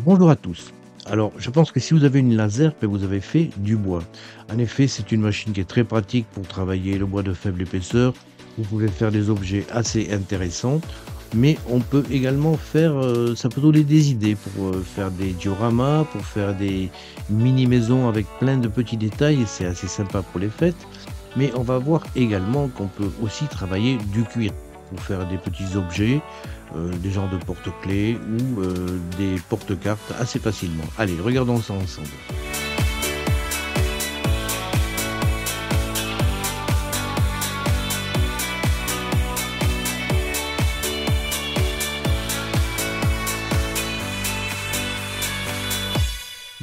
Bonjour à tous. Alors, je pense que si vous avez une laser, ben, vous avez fait du bois. En effet, c'est une machine qui est très pratique pour travailler le bois de faible épaisseur. Vous pouvez faire des objets assez intéressants, mais on peut également faire, ça peut donner des idées pour faire des dioramas, pour faire des mini-maisons avec plein de petits détails, et c'est assez sympa pour les fêtes. Mais on va voir également qu'on peut aussi travailler du cuir pour faire des petits objets, des genres de porte-clés ou des porte-cartes assez facilement. Allez, regardons ça ensemble.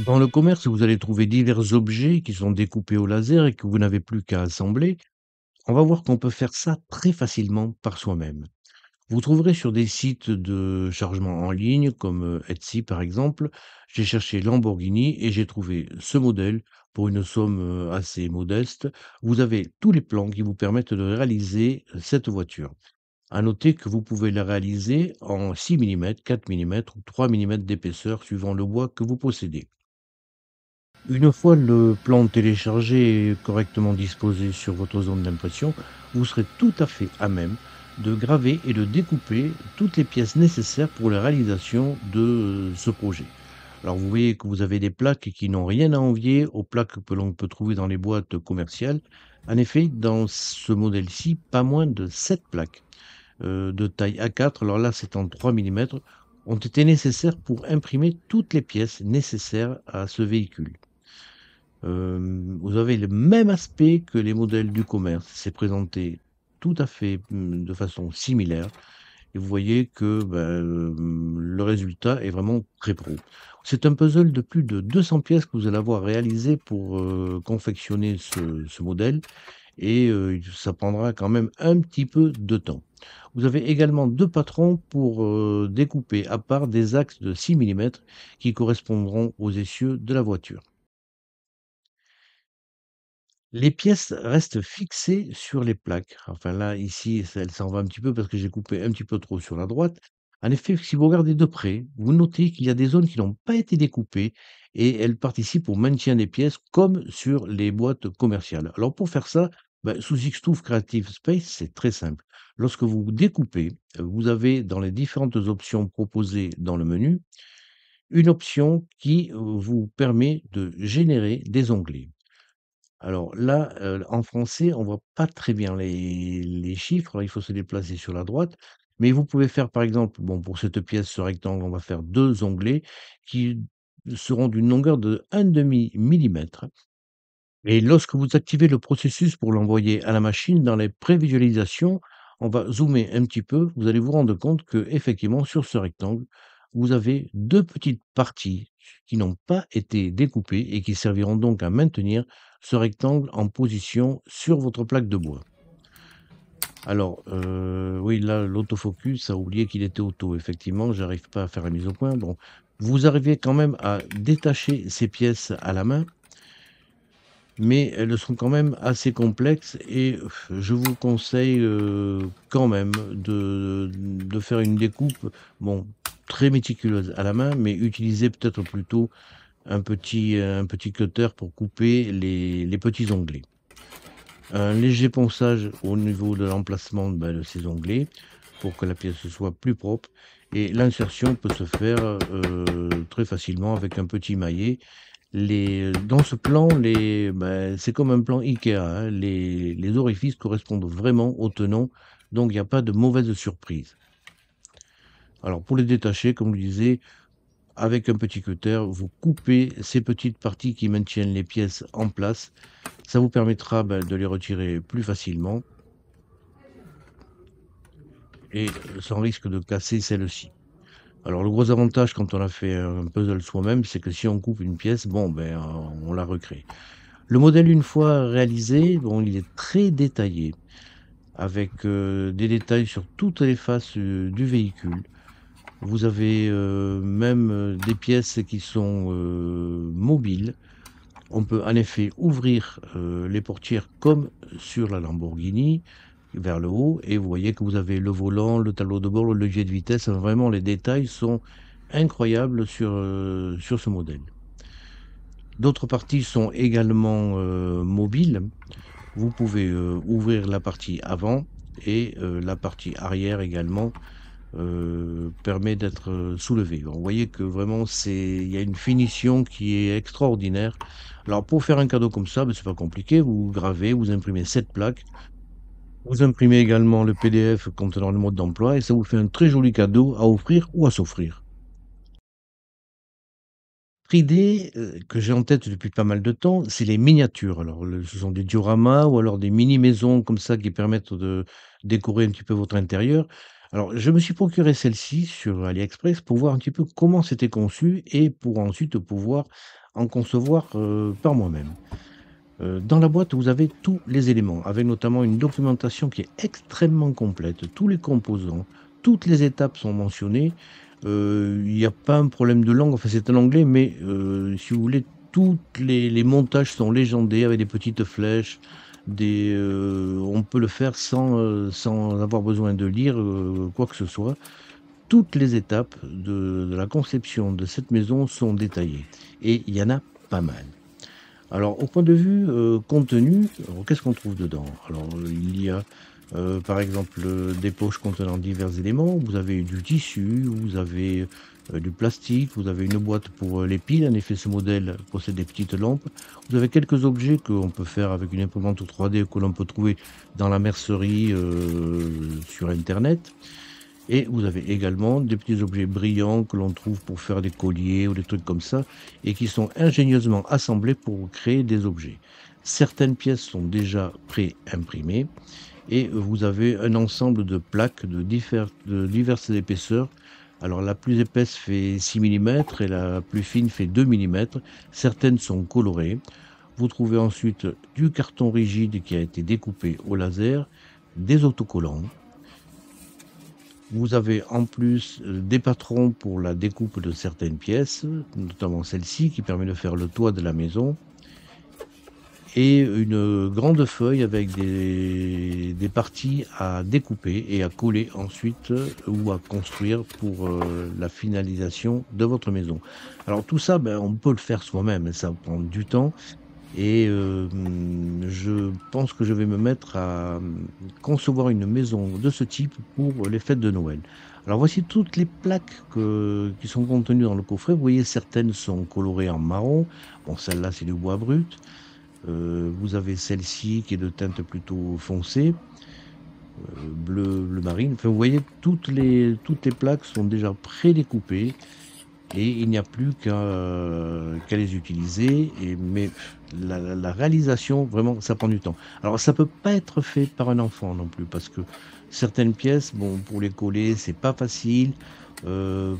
Dans le commerce, vous allez trouver divers objets qui sont découpés au laser et que vous n'avez plus qu'à assembler. On va voir qu'on peut faire ça très facilement par soi-même. Vous trouverez sur des sites de chargement en ligne comme Etsy par exemple, j'ai cherché Lamborghini et j'ai trouvé ce modèle pour une somme assez modeste. Vous avez tous les plans qui vous permettent de réaliser cette voiture. À noter que vous pouvez la réaliser en 6 mm, 4 mm ou 3 mm d'épaisseur suivant le bois que vous possédez. Une fois le plan téléchargé et correctement disposé sur votre zone d'impression, vous serez tout à fait à même de graver et de découper toutes les pièces nécessaires pour la réalisation de ce projet. Alors vous voyez que vous avez des plaques qui n'ont rien à envier aux plaques que l'on peut trouver dans les boîtes commerciales. En effet, dans ce modèle-ci, pas moins de 7 plaques de taille A4, alors là c'est en 3 mm, ont été nécessaires pour imprimer toutes les pièces nécessaires à ce véhicule. Vous avez le même aspect que les modèles du commerce. C'est présenté tout à fait, de façon similaire et vous voyez que, le résultat est vraiment très pro. C'est un puzzle de plus de 200 pièces que vous allez avoir réalisé pour, confectionner ce modèle et ça prendra quand même un petit peu de temps. Vous avez également 2 patrons pour, découper à part des axes de 6 mm qui correspondront aux essieux de la voiture. Les pièces restent fixées sur les plaques. Enfin là, ici, ça elle s'en va un petit peu parce que j'ai coupé un petit peu trop sur la droite. En effet, si vous regardez de près, vous notez qu'il y a des zones qui n'ont pas été découpées et elles participent au maintien des pièces comme sur les boîtes commerciales. Alors pour faire ça, sous Xtooth Creative Space, c'est très simple. Lorsque vous découpez, vous avez dans les différentes options proposées dans le menu, une option qui, vous permet de générer des onglets. Alors là, en français, on voit pas très bien les chiffres, il faut se déplacer sur la droite, mais vous pouvez faire par exemple, bon pour cette pièce, ce rectangle, on va faire 2 onglets qui seront d'une longueur de 1/2 millimètre et lorsque vous activez le processus pour l'envoyer à la machine, dans les prévisualisations, on va zoomer un petit peu, vous allez vous rendre compte que effectivement sur ce rectangle, vous avez 2 petites parties qui n'ont pas été découpées et qui serviront donc à maintenir ce rectangle en position sur votre plaque de bois. Alors, oui là l'autofocus a oublié qu'il était auto, effectivement, j'arrive pas à faire la mise au point. Bon, vous arrivez quand même à détacher ces pièces à la main mais elles sont quand même assez complexes et je vous conseille, quand même de faire une découpe, bon, très méticuleuse à la main, mais utilisez peut-être plutôt un petit cutter pour couper les petits onglets. Un léger ponçage au niveau de l'emplacement, de ces onglets pour que la pièce soit plus propre et l'insertion peut se faire, très facilement avec un petit maillet dans ce plan, c'est comme un plan IKEA, hein, les orifices correspondent vraiment au tenant, donc il n'y a pas de mauvaise surprise. Alors pour les détacher, comme je disais, avec un petit cutter, vous coupez ces petites parties qui maintiennent les pièces en place. Ça vous permettra, de les retirer plus facilement et sans risque de casser celles-ci. Alors le gros avantage quand on a fait un puzzle soi-même, c'est que si on coupe une pièce, bon, on la recrée. Le modèle, une fois réalisé, bon, il est très détaillé, avec des détails sur toutes les faces du véhicule. Vous avez même des pièces qui sont mobiles. On peut en effet ouvrir les portières comme sur la Lamborghini vers le haut et vous voyez que vous avez le volant, le tableau de bord, le levier de vitesse. Vraiment, les détails sont incroyable sur ce modèle. D'autres parties sont également, mobiles. Vous pouvez, ouvrir la partie avant et la partie arrière également, permet d'être, soulevée. Vous voyez que vraiment il y a une finition qui est extraordinaire. Alors pour faire un cadeau comme ça, c'est pas compliqué, vous gravez, vous imprimez cette plaque, vous imprimez également le PDF contenant le mode d'emploi et ça vous fait un très joli cadeau à offrir ou à s'offrir. Autre idée, que j'ai en tête depuis pas mal de temps, c'est les miniatures. Alors ce sont des dioramas ou alors des mini maisons comme ça qui permettent de décorer un petit peu votre intérieur. Alors je me suis procuré celle-ci sur AliExpress pour voir un petit peu comment c'était conçu et pour ensuite pouvoir en concevoir, par moi-même. Dans la boîte, vous avez tous les éléments, avec notamment une documentation qui est extrêmement complète. Tous les composants, toutes les étapes sont mentionnées. Il n'y a pas un problème de langue, enfin c'est en anglais, mais si vous voulez, toutes les montages sont légendés avec des petites flèches, on peut le faire sans avoir besoin de lire, quoi que ce soit. Toutes les étapes de la conception de cette maison sont détaillées et il y en a pas mal. Alors, au point de vue, contenu, alors qu'est-ce qu'on trouve dedans? Alors, il y a, par exemple, des poches contenant divers éléments. Vous avez du tissu, vous avez, du plastique, vous avez une boîte pour, les piles. En effet, ce modèle possède des petites lampes. Vous avez quelques objets qu'on peut faire avec une imprimante 3D que l'on peut trouver dans la mercerie, sur internet. Et vous avez également des petits objets brillants que l'on trouve pour faire des colliers ou des trucs comme ça et qui sont ingénieusement assemblés pour créer des objets. Certaines pièces sont déjà pré-imprimées et vous avez un ensemble de plaques de diverses épaisseurs. Alors la plus épaisse fait 6 millimètres et la plus fine fait 2 millimètres. Certaines sont colorées. Vous trouvez ensuite du carton rigide qui a été découpé au laser, des autocollants. Vous avez en plus, des patrons pour la découpe de certaines pièces, notamment celle-ci qui permet de faire le toit de la maison et une, grande feuille avec des parties à découper et à coller ensuite, ou à construire pour, la finalisation de votre maison. Alors tout ça, on peut le faire soi-même, ça prend du temps et je pense que je vais me mettre à, concevoir une maison de ce type pour les fêtes de Noël. Alors voici toutes les plaques qui sont contenues dans le coffret. Vous voyez, certaines sont colorées en marron. Bon, celle-là, c'est du bois brut. Vous avez celle-ci qui est de teinte plutôt foncée, bleu marine. Enfin, vous voyez, toutes les plaques sont déjà prédécoupées et il n'y a plus qu'à les utiliser mais la réalisation, vraiment, ça prend du temps. Alors ça peut pas être fait par un enfant non plus parce que certaines pièces, bon, pour les coller, c'est pas facile,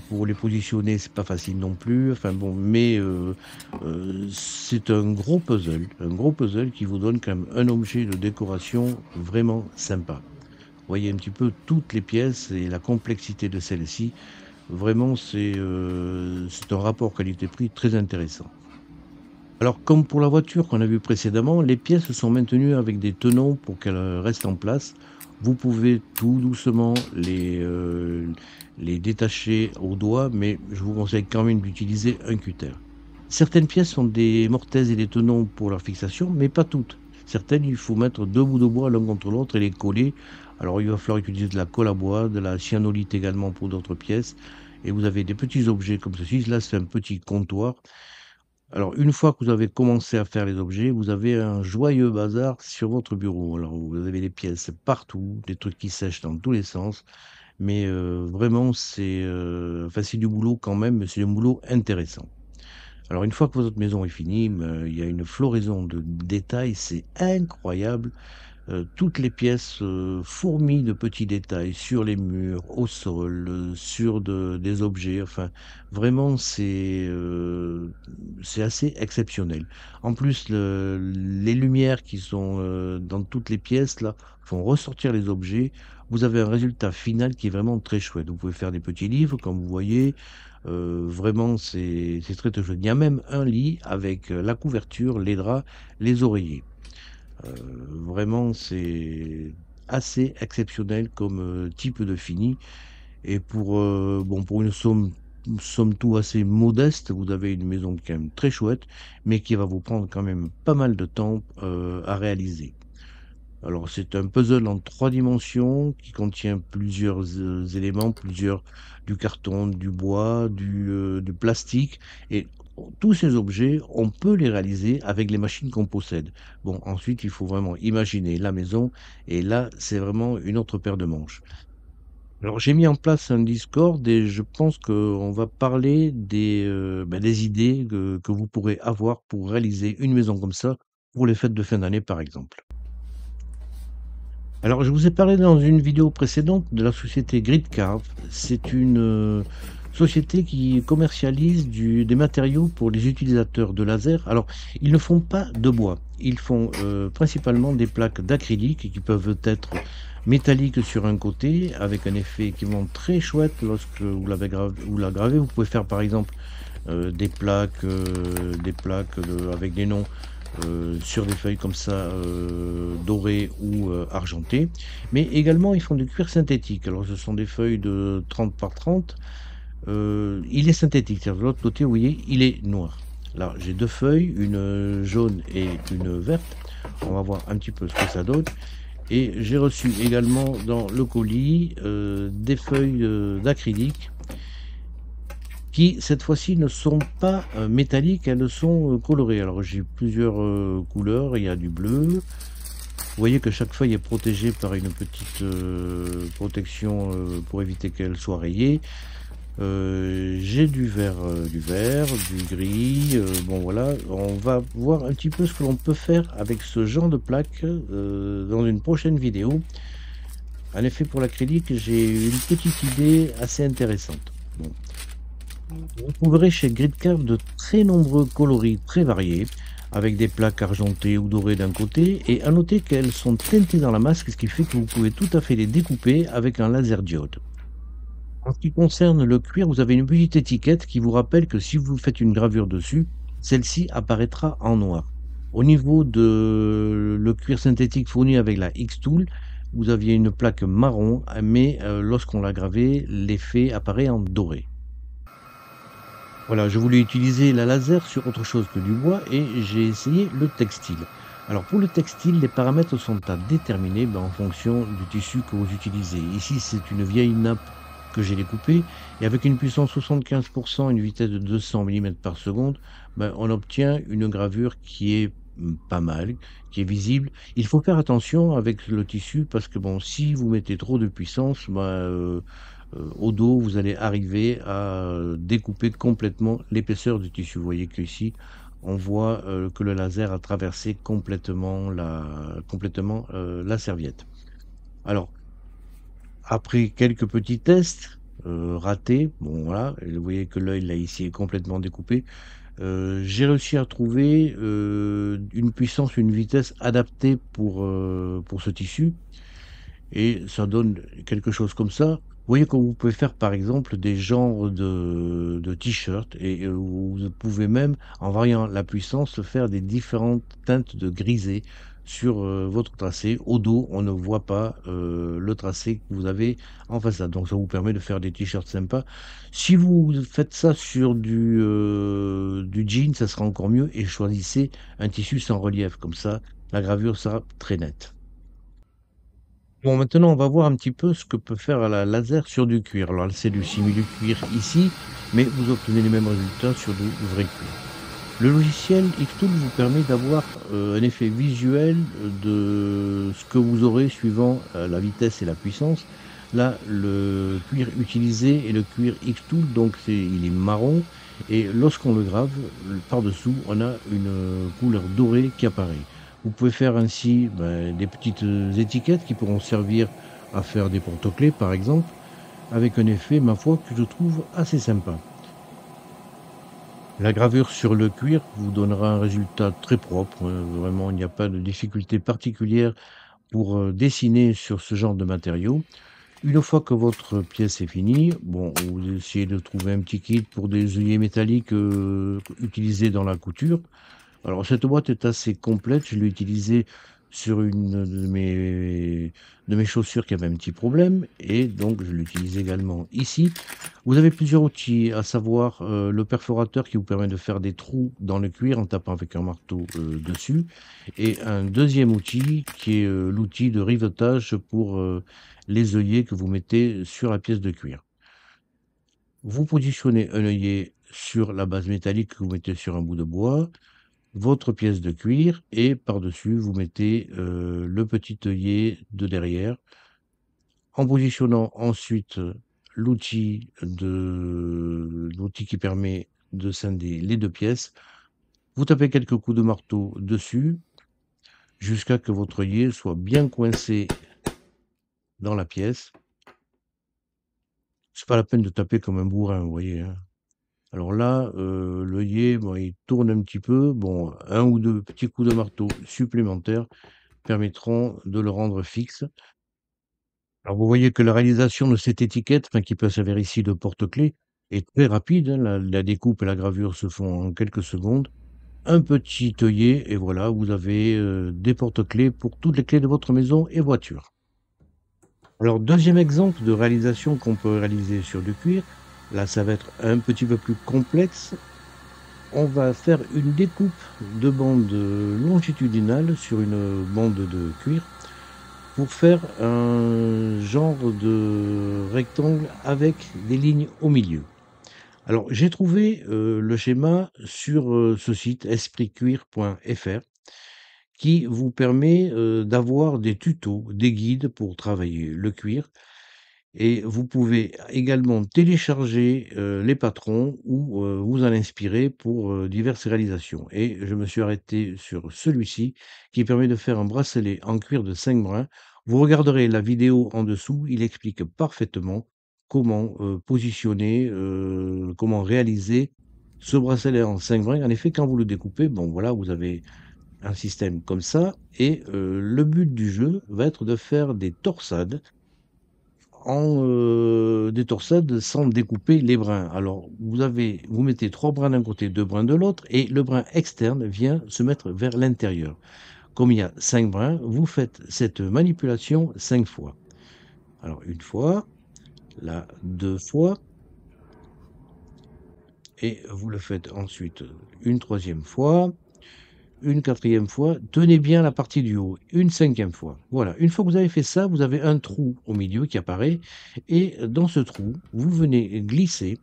pour les positionner, c'est pas facile non plus. Enfin bon, mais c'est un gros puzzle qui vous donne quand même un objet de décoration vraiment sympa. Vous voyez un petit peu toutes les pièces et la complexité de celles-ci. Vraiment, c'est un rapport qualité-prix très intéressant. Alors, comme pour la voiture qu'on a vue précédemment, les pièces sont maintenues avec des tenons pour qu'elles restent en place. Vous pouvez tout doucement les détacher au doigt, mais je vous conseille quand même d'utiliser un cutter. Certaines pièces sont des mortaises et des tenons pour leur fixation, mais pas toutes. Certaines, il faut mettre 2 bouts de bois l'un contre l'autre et les coller. Alors, il va falloir utiliser de la colle à bois, de la cyanolite également pour d'autres pièces. Et vous avez des petits objets comme ceci. Là, c'est un petit comptoir. Alors, une fois que vous avez commencé à faire les objets, vous avez un joyeux bazar sur votre bureau. Alors, vous avez des pièces partout, des trucs qui sèchent dans tous les sens. Mais vraiment, enfin, c'est du boulot quand même, mais c'est du boulot intéressant. Alors une fois que votre maison est finie, il y a une floraison de détails, c'est incroyable. Toutes les pièces, fourmillent de petits détails sur les murs, au sol, sur des objets, enfin vraiment c'est assez exceptionnel. En plus, les lumières qui sont, dans toutes les pièces là, font ressortir les objets. Vous avez un résultat final qui est vraiment très chouette. Vous pouvez faire des petits livres comme vous voyez, vraiment c'est très, très chouette. Il y a même un lit avec, la couverture, les draps, les oreillers. Vraiment, c'est assez exceptionnel comme, type de fini et pour une somme somme toute assez modeste, vous avez une maison quand même très chouette, mais qui va vous prendre quand même pas mal de temps, à réaliser. Alors, c'est un puzzle en 3 dimensions qui contient plusieurs, éléments, du carton, du bois, du plastique et tous ces objets, on peut les réaliser avec les machines qu'on possède. Bon, ensuite, il faut vraiment imaginer la maison et là, c'est vraiment une autre paire de manches. Alors, j'ai mis en place un Discord et je pense qu'on va parler des idées que vous pourrez avoir pour réaliser une maison comme ça pour les fêtes de fin d'année, par exemple. Alors, je vous ai parlé dans une vidéo précédente de la société Gridcarve. C'est une société qui commercialise des matériaux pour les utilisateurs de laser. Alors, ils ne font pas de bois. Ils font principalement des plaques d'acrylique qui peuvent être métalliques sur un côté, avec un effet qui monte très chouette lorsque vous la gravez. Vous pouvez faire par exemple des plaques avec des noms sur des feuilles comme ça, dorées ou argentées. Mais également, ils font du cuir synthétique. Alors, ce sont des feuilles de 30 par 30. Il est synthétique, c'est-à-dire de l'autre côté, vous voyez, il est noir. Là, j'ai deux feuilles, une jaune et une verte. On va voir un petit peu ce que ça donne. Et j'ai reçu également dans le colis des feuilles d'acrylique qui, cette fois-ci, ne sont pas métalliques, elles sont colorées. Alors, j'ai plusieurs couleurs, il y a du bleu. Vous voyez que chaque feuille est protégée par une petite protection pour éviter qu'elle soit rayée. J'ai du vert, du gris. Bon, voilà, on va voir un petit peu ce que l'on peut faire avec ce genre de plaque dans une prochaine vidéo. En effet, pour l'acrylique, j'ai une petite idée assez intéressante. Bon. Vous trouverez chez Gridcarve de très nombreux coloris très variés, avec des plaques argentées ou dorées d'un côté, et à noter qu'elles sont teintées dans la masse, ce qui fait que vous pouvez tout à fait les découper avec un laser diode. En ce qui concerne le cuir, vous avez une petite étiquette qui vous rappelle que si vous faites une gravure dessus, celle-ci apparaîtra en noir. Au niveau de le cuir synthétique fourni avec la X-Tool, vous aviez une plaque marron, mais lorsqu'on l'a gravé, l'effet apparaît en doré. Voilà, je voulais utiliser la laser sur autre chose que du bois et j'ai essayé le textile. Alors pour le textile, les paramètres sont à déterminer en fonction du tissu que vous utilisez. Ici, c'est une vieille nappe que j'ai découpée et avec une puissance 75%, une vitesse de 200 mm par seconde, on obtient une gravure qui est pas mal, qui est visible. Il faut faire attention avec le tissu parce que bon, si vous mettez trop de puissance, au dos, vous allez arriver à découper complètement l'épaisseur du tissu. Vous voyez qu'ici, on voit que le laser a traversé complètement la serviette. Alors, après quelques petits tests ratés, bon voilà, vous voyez que l'œil là ici est complètement découpé. J'ai réussi à trouver une puissance, une vitesse adaptée pour ce tissu et ça donne quelque chose comme ça. Vous voyez que vous pouvez faire par exemple des genres de t-shirts et vous pouvez même, en variant la puissance, faire des différentes teintes de grisé sur votre tracé. Au dos, on ne voit pas le tracé que vous avez en façade. Donc ça vous permet de faire des t-shirts sympas. Si vous faites ça sur du jean, ça sera encore mieux et choisissez un tissu sans relief. Comme ça, la gravure sera très nette. Bon, maintenant, on va voir un petit peu ce que peut faire la laser sur du cuir. Alors, c'est du simili-cuir ici, mais vous obtenez les mêmes résultats sur du vrai cuir. Le logiciel Xtool vous permet d'avoir un effet visuel de ce que vous aurez suivant la vitesse et la puissance. Là, le cuir utilisé est le cuir Xtool, donc il est marron. Et lorsqu'on le grave, par-dessous, on a une couleur dorée qui apparaît. Vous pouvez faire ainsi des petites étiquettes qui pourront servir à faire des porte-clés, par exemple, avec un effet, ma foi, que je trouve assez sympa. La gravure sur le cuir vous donnera un résultat très propre. Vraiment, il n'y a pas de difficulté particulière pour dessiner sur ce genre de matériaux. Une fois que votre pièce est finie, bon, vous essayez de trouver un petit kit pour des œillets métalliques utilisés dans la couture. Alors, cette boîte est assez complète. Je l'ai utilisée sur une de mes chaussures qui avait un petit problème et donc je l'utilise également ici. Vous avez plusieurs outils, à savoir, le perforateur qui vous permet de faire des trous dans le cuir en tapant avec un marteau, dessus et un deuxième outil qui est, l'outil de rivetage pour, les œillets que vous mettez sur la pièce de cuir. Vous positionnez un œillet sur la base métallique que vous mettez sur un bout de bois, votre pièce de cuir et par-dessus vous mettez, le petit œillet de derrière. En positionnant ensuite, l'outil qui permet de scinder les 2 pièces, vous tapez quelques coups de marteau dessus jusqu'à que votre œillet soit bien coincé dans la pièce. C'est pas la peine de taper comme un bourrin, vous voyez, hein? Alors là, l'œillet, bon, il tourne un petit peu. Bon, 1 ou 2 petits coups de marteau supplémentaires permettront de le rendre fixe. Alors vous voyez que la réalisation de cette étiquette, enfin qui peut s'avérer ici de porte-clés, est très rapide, hein. La découpe et la gravure se font en quelques secondes. Un petit œillet et voilà, vous avez, des porte-clés pour toutes les clés de votre maison et voiture. Alors deuxième exemple de réalisation qu'on peut réaliser sur du cuir, là ça va être un petit peu plus complexe. On va faire une découpe de bande, longitudinale sur une bande de cuir pour faire un genre de rectangle avec des lignes au milieu. Alors j'ai trouvé, le schéma sur, ce site espritcuir.fr qui vous permet, d'avoir des tutos, des guides pour travailler le cuir et vous pouvez également télécharger, les patrons ou, vous en inspirer pour, diverses réalisations et je me suis arrêté sur celui-ci qui permet de faire un bracelet en cuir de 5 brins. Vous regarderez la vidéo en dessous, il explique parfaitement comment, positionner, comment réaliser ce bracelet en 5 brins. En effet, quand vous le découpez, bon voilà, vous avez un système comme ça et le but du jeu va être de faire des torsades sans découper les brins. Alors vous mettez 3 brins d'un côté, 2 brins de l'autre et le brin externe vient se mettre vers l'intérieur. Comme il y a 5 brins, vous faites cette manipulation 5 fois. Alors 1 fois, là 2 fois et vous le faites ensuite, une 3e fois, une 4e fois, tenez bien la partie du haut, une 5e fois. Voilà, une fois que vous avez fait ça, vous avez un trou au milieu qui apparaît et dans ce trou, vous venez glisser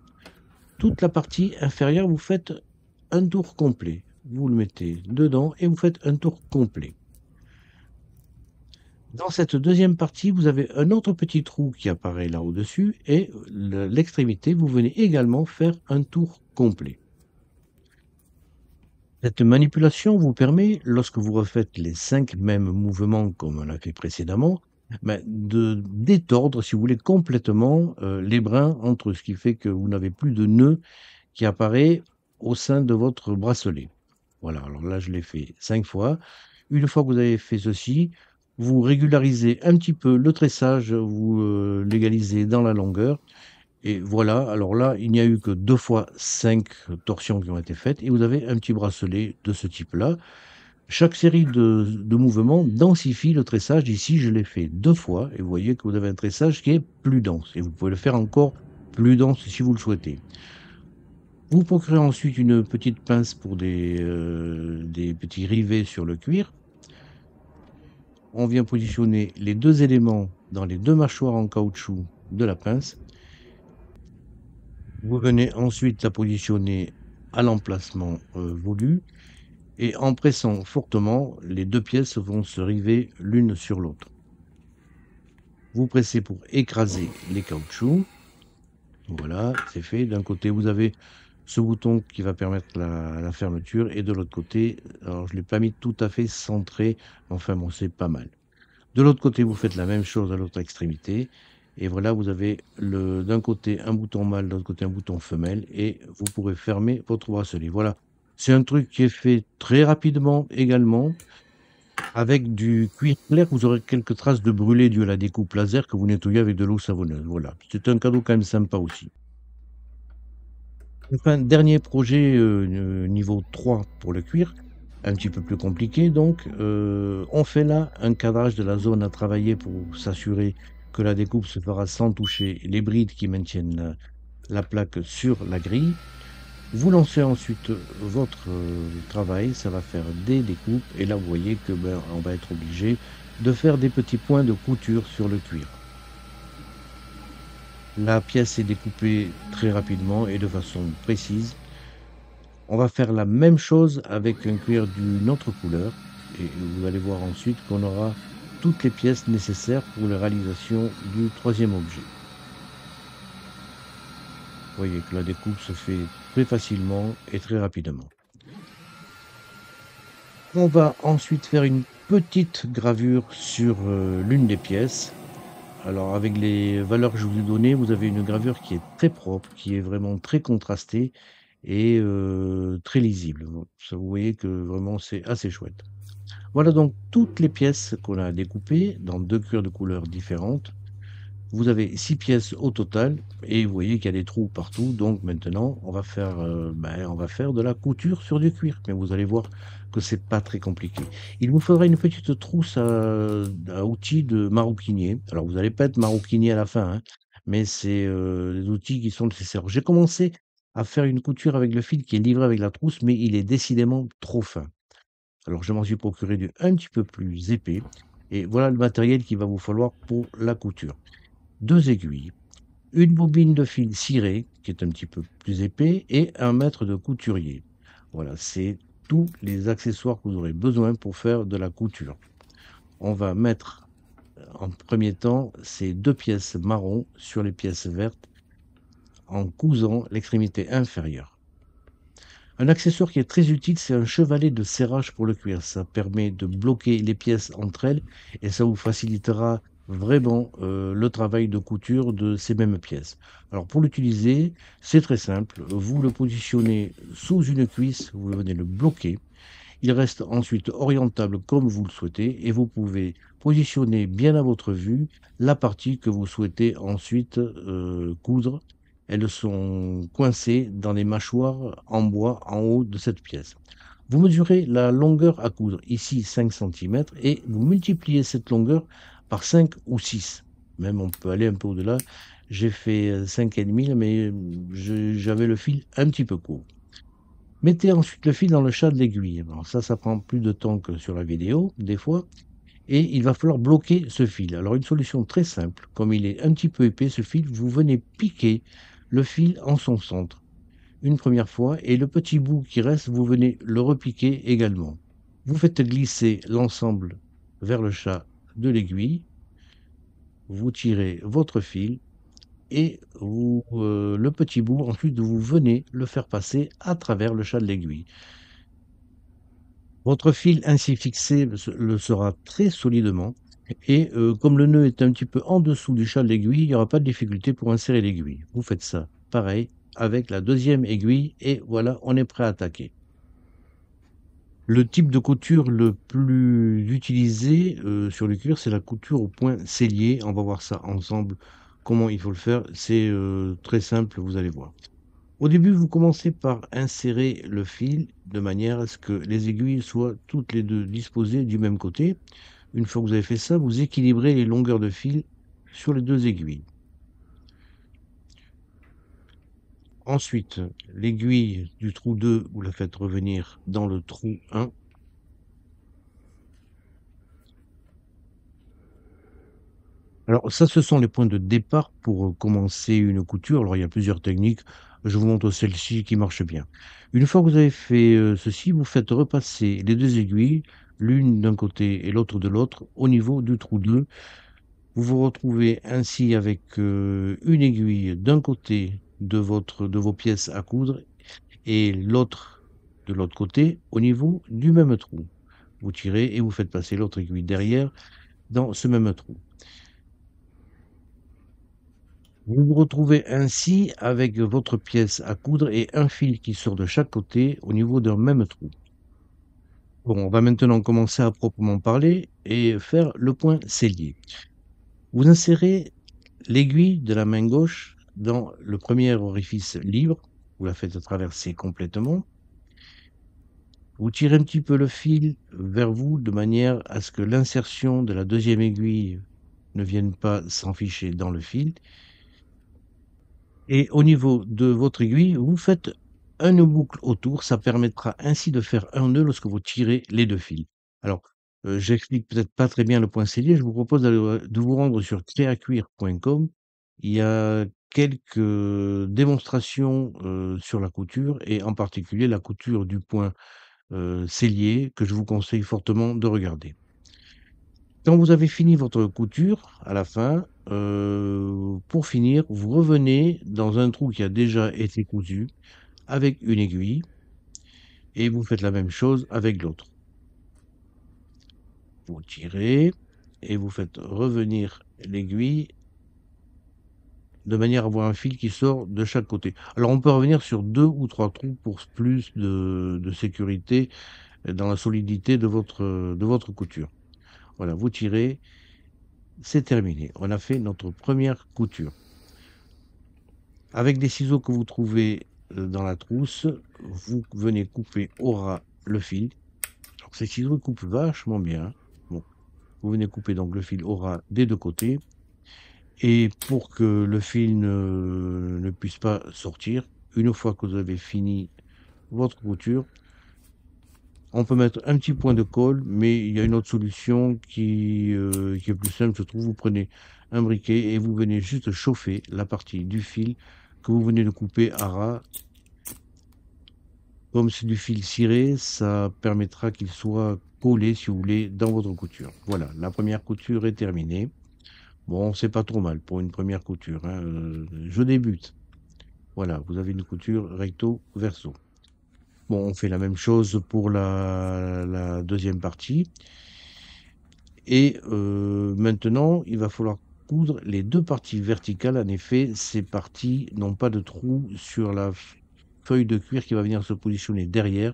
toute la partie inférieure, vous faites un tour complet. Vous le mettez dedans et vous faites un tour complet. Dans cette deuxième partie, vous avez un autre petit trou qui apparaît là au-dessus et l'extrémité, vous venez également faire un tour complet. Cette manipulation vous permet, lorsque vous refaites les 5 mêmes mouvements comme on l'a fait précédemment, de détordre, si vous voulez, complètement, les brins entre ce qui fait que vous n'avez plus de nœud qui apparaît au sein de votre bracelet. Voilà, alors là, je l'ai fait 5 fois. Une fois que vous avez fait ceci, vous régularisez un petit peu le tressage, vous, l'égalisez dans la longueur et voilà, alors là, il n'y a eu que 2 fois 5 torsions qui ont été faites et vous avez un petit bracelet de ce type-là. Chaque série de mouvements densifie le tressage. Ici, je l'ai fait 2 fois et vous voyez que vous avez un tressage qui est plus dense et vous pouvez le faire encore plus dense si vous le souhaitez. Vous procurez ensuite une petite pince pour des petits rivets sur le cuir. On vient positionner les 2 éléments dans les 2 mâchoires en caoutchouc de la pince. Vous venez ensuite la positionner à l'emplacement, voulu et en pressant fortement, les 2 pièces vont se river l'une sur l'autre. Vous pressez pour écraser les caoutchoucs. Voilà, c'est fait. D'un côté, vous avez ce bouton qui va permettre la fermeture et de l'autre côté, alors je ne l'ai pas mis tout à fait centré, enfin bon, c'est pas mal. De l'autre côté, vous faites la même chose à l'autre extrémité et voilà, vous avez d'un côté un bouton mâle, de l'autre côté un bouton femelle et vous pourrez fermer votre bracelet. Voilà, c'est un truc qui est fait très rapidement également. Avec du cuir clair, vous aurez quelques traces de brûlé dû à la découpe laser que vous nettoyez avec de l'eau savonneuse. Voilà, c'est un cadeau quand même sympa aussi. Enfin, dernier projet, niveau 3 pour le cuir. un petit peu plus compliqué donc. On fait là un cadrage de la zone à travailler pour s'assurer que la découpe se fera sans toucher les brides qui maintiennent la plaque sur la grille. Vous lancez ensuite votre travail, ça va faire des découpes et là vous voyez que ben, on va être obligé de faire des petits points de couture sur le cuir. La pièce est découpée très rapidement et de façon précise. On va faire la même chose avec un cuir d'une autre couleur et vous allez voir ensuite qu'on aura toutes les pièces nécessaires pour la réalisation du troisième objet. Vous voyez que la découpe se fait très facilement et très rapidement. On va ensuite faire une petite gravure sur l'une des pièces. Alors avec les valeurs que je vous ai données, vous avez une gravure qui est très propre, qui est vraiment très contrastée et très lisible. Bon, ça, vous voyez que vraiment c'est assez chouette. Voilà donc toutes les pièces qu'on a découpées dans deux cuirs de couleurs différentes. Vous avez 6 pièces au total et vous voyez qu'il y a des trous partout. Donc maintenant, on va faire de la couture sur du cuir. Mais vous allez voir que c'est pas très compliqué. Il vous faudra une petite trousse à outils de maroquinier. Alors vous n'allez pas être maroquinier à la fin, hein, mais c'est des outils qui sont nécessaires. J'ai commencé à faire une couture avec le fil qui est livré avec la trousse, mais il est décidément trop fin. Alors je m'en suis procuré du un petit peu plus épais. Et voilà le matériel qu'il va vous falloir pour la couture. Deux aiguilles, une bobine de fil ciré, qui est un petit peu plus épais, et un mètre de couturier. Voilà, c'est tous les accessoires que vous aurez besoin pour faire de la couture. On va mettre en premier temps ces deux pièces marron sur les pièces vertes en cousant l'extrémité inférieure. Un accessoire qui est très utile, c'est un chevalet de serrage pour le cuir. Ça permet de bloquer les pièces entre elles et ça vous facilitera vraiment le travail de couture de ces mêmes pièces. Alors pour l'utiliser, c'est très simple. Vous le positionnez sous une cuisse, vous venez le bloquer. Il reste ensuite orientable comme vous le souhaitez et vous pouvez positionner bien à votre vue la partie que vous souhaitez ensuite coudre. Elles sont coincées dans des mâchoires en bois en haut de cette pièce. Vous mesurez la longueur à coudre, ici 5 centimètres, et vous multipliez cette longueur par 5 ou 6. Même on peut aller un peu au-delà. J'ai fait 5,5, mais j'avais le fil un petit peu court. Mettez ensuite le fil dans le chat de l'aiguille. Alors ça prend plus de temps que sur la vidéo, des fois, et il va falloir bloquer ce fil. Alors une solution très simple, comme il est un petit peu épais ce fil, vous venez piquer le fil en son centre une première fois, et le petit bout qui reste, vous venez le repiquer également. Vous faites glisser l'ensemble vers le chat de l'aiguille, vous tirez votre fil, et le petit bout, ensuite, vous venez le faire passer à travers le chat de l'aiguille. Votre fil ainsi fixé le sera très solidement et comme le nœud est un petit peu en dessous du chat de l'aiguille, il n'y aura pas de difficulté pour insérer l'aiguille. Vous faites ça pareil avec la deuxième aiguille et voilà, on est prêt à attaquer. Le type de couture le plus utilisé sur le cuir, c'est la couture au point sellier. On va voir ça ensemble, comment il faut le faire. C'est très simple, vous allez voir. Au début, vous commencez par insérer le fil de manière à ce que les aiguilles soient toutes les deux disposées du même côté. Une fois que vous avez fait ça, vous équilibrez les longueurs de fil sur les deux aiguilles. Ensuite, l'aiguille du trou 2, vous la faites revenir dans le trou 1. Alors ça, ce sont les points de départ pour commencer une couture. Alors il y a plusieurs techniques. Je vous montre celle-ci qui marche bien. Une fois que vous avez fait ceci, vous faites repasser les deux aiguilles, l'une d'un côté et l'autre de l'autre, au niveau du trou 2. Vous vous retrouvez ainsi avec une aiguille d'un côté de vos pièces à coudre et l'autre de l'autre côté au niveau du même trou. Vous tirez et vous faites passer l'autre aiguille derrière dans ce même trou. Vous vous retrouvez ainsi avec votre pièce à coudre et un fil qui sort de chaque côté au niveau d'un même trou. Bon, on va maintenant commencer à proprement parler et faire le point sellier. Vous insérez l'aiguille de la main gauche dans le premier orifice libre, vous la faites traverser complètement. Vous tirez un petit peu le fil vers vous de manière à ce que l'insertion de la deuxième aiguille ne vienne pas s'enficher dans le fil. Et au niveau de votre aiguille, vous faites une boucle autour. Ça permettra ainsi de faire un nœud lorsque vous tirez les 2 fils. Alors, j'explique peut-être pas très bien le point scellé. Je vous propose de vous rendre sur créacuir.com. Il y a quelques démonstrations, sur la couture et en particulier la couture du point, sellier que je vous conseille fortement de regarder. Quand vous avez fini votre couture, à la fin, pour finir, vous revenez dans un trou qui a déjà été cousu avec une aiguille et vous faites la même chose avec l'autre. Vous tirez et vous faites revenir l'aiguille de manière à avoir un fil qui sort de chaque côté. Alors on peut revenir sur 2 ou 3 trous pour plus de sécurité dans la solidité de votre couture. Voilà, vous tirez, c'est terminé. On a fait notre première couture. Avec des ciseaux que vous trouvez dans la trousse, vous venez couper au ras le fil. Alors, ces ciseaux coupent vachement bien. Bon, vous venez couper donc le fil au ras des 2 côtés. Et pour que le fil ne puisse pas sortir, une fois que vous avez fini votre couture, on peut mettre un petit point de colle, mais il y a une autre solution qui est plus simple, je trouve. Vous prenez un briquet et vous venez juste chauffer la partie du fil que vous venez de couper à ras. Comme c'est du fil ciré, ça permettra qu'il soit collé, si vous voulez, dans votre couture. Voilà, la première couture est terminée. Bon, c'est pas trop mal pour une première couture, hein, je débute. Voilà, vous avez une couture recto verso. Bon, on fait la même chose pour la deuxième partie. Et maintenant, il va falloir coudre les 2 parties verticales. En effet, ces parties n'ont pas de trou sur la feuille de cuir qui va venir se positionner derrière.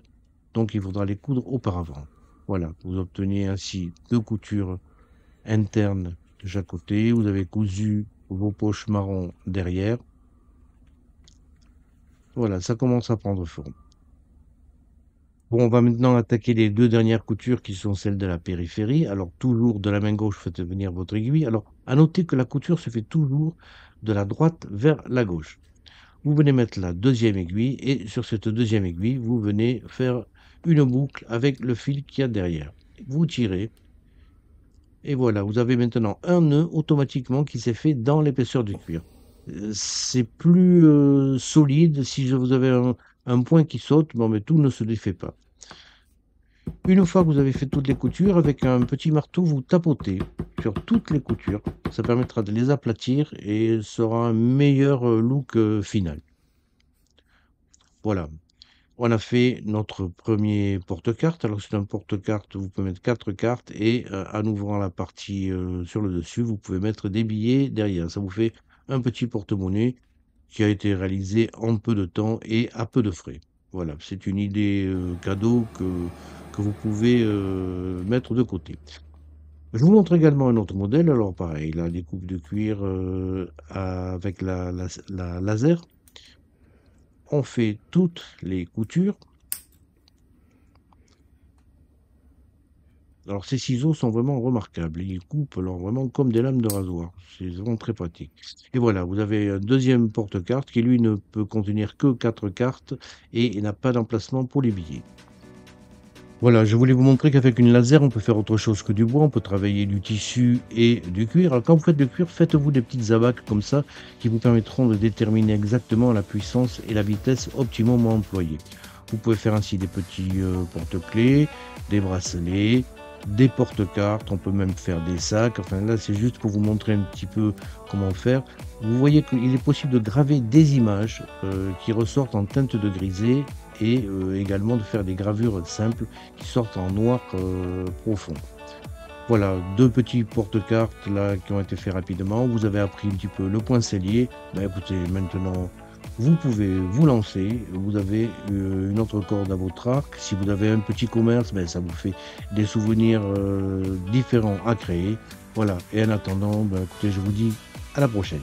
Donc, il faudra les coudre auparavant. Voilà, vous obtenez ainsi 2 coutures internes de chaque côté. Vous avez cousu vos poches marron derrière. Voilà, ça commence à prendre forme. Bon, on va maintenant attaquer les 2 dernières coutures qui sont celles de la périphérie. Alors, toujours de la main gauche, faites venir votre aiguille. Alors, à noter que la couture se fait toujours de la droite vers la gauche. Vous venez mettre la deuxième aiguille et sur cette deuxième aiguille, vous venez faire une boucle avec le fil qu'il y a derrière. Vous tirez et voilà, vous avez maintenant un nœud automatiquement qui s'est fait dans l'épaisseur du cuir. C'est plus solide si vous avez un point qui saute, bon, mais tout ne se défait pas. Une fois que vous avez fait toutes les coutures, avec un petit marteau, vous tapotez sur toutes les coutures. Ça permettra de les aplatir et sera un meilleur look final. Voilà, on a fait notre premier porte-carte. Alors c'est un porte-carte, vous pouvez mettre 4 cartes et en ouvrant la partie sur le dessus, vous pouvez mettre des billets derrière. Ça vous fait un petit porte-monnaie qui a été réalisé en peu de temps et à peu de frais. Voilà, c'est une idée cadeau que vous pouvez mettre de côté. Je vous montre également un autre modèle. Alors pareil, la découpe de cuir avec la laser. On fait toutes les coutures. Alors ces ciseaux sont vraiment remarquables. Ils coupent alors vraiment comme des lames de rasoir. C'est vraiment très pratique. Et voilà, vous avez un deuxième porte-carte qui lui ne peut contenir que 4 cartes et il n'a pas d'emplacement pour les billets. Voilà, je voulais vous montrer qu'avec une laser, on peut faire autre chose que du bois. On peut travailler du tissu et du cuir. Alors quand vous faites du cuir, faites-vous des petites abaques comme ça qui vous permettront de déterminer exactement la puissance et la vitesse optimum à employer. Vous pouvez faire ainsi des petits porte-clés, des bracelets, des porte-cartes, on peut même faire des sacs. Enfin là, c'est juste pour vous montrer un petit peu comment faire. Vous voyez qu'il est possible de graver des images qui ressortent en teinte de grisé et également de faire des gravures simples qui sortent en noir profond. Voilà, 2 petits porte-cartes là qui ont été faits rapidement. Vous avez appris un petit peu le point sellier. Ben, écoutez, maintenant, vous pouvez vous lancer. Vous avez une autre corde à votre arc. Si vous avez un petit commerce, ben, ça vous fait des souvenirs différents à créer. Voilà, et en attendant, ben, écoutez, je vous dis à la prochaine.